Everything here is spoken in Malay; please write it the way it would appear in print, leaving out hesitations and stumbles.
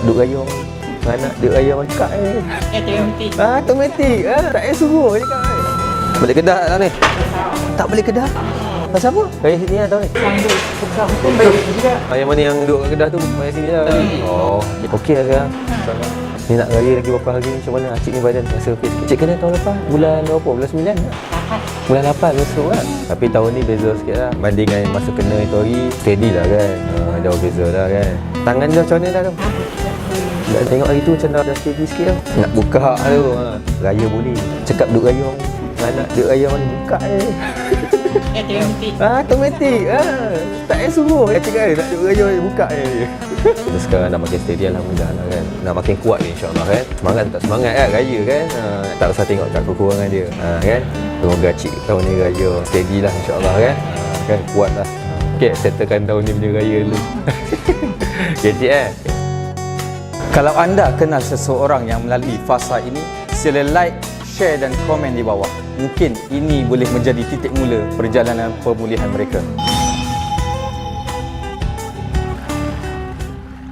duk rayong. Anak duk rayong dekat Automatik. Automatik. Tak payah suruh cakap Balik Kedah tak ni? Tak balik Kedah. Pasal apa? Dari sini lah tahun ni. Hukum baik juga. Yang mana yang duduk kat Kedah tu dari sini lah. Oh, okey lah sekarang. Ni nak raya lagi berapa hari ni, macam mana Acik ni badan rasa okey sikit? Cik kena tahun lepas, bulan berapa? Bulan 9? Bulan 8 masuk kan? Tapi tahun ni beza sikit lah. Banding dengan masa kena itu hari, steady lah kan? Jauh beza lah kan? Tangan dia macam mana dah tu? Nak tengok hari tu macam dah steady sikit lah. Nak buka tu, raya boleh. Cakap duk rayong, anak duk rayong ni buka Automatik. Automatik. Tak payah suruh. Cakap kan nak duk rayong ni buka Kita sekarang dah makin steady alhamdulillah lah kan. Nak makin kuat ni insyaAllah kan. Semangat tak semangat kan raya kan. Tak usah tengok tak kekurangan dia kan. Semoga cik tahun ni raya steady lah insyaAllah kan. Kan kuat lah. Okay, settlekan tahun ni punya raya dulu. Okay cik Kalau anda kenal seseorang yang melalui fasa ini, sila like, share dan komen di bawah. Mungkin ini boleh menjadi titik mula perjalanan pemulihan mereka.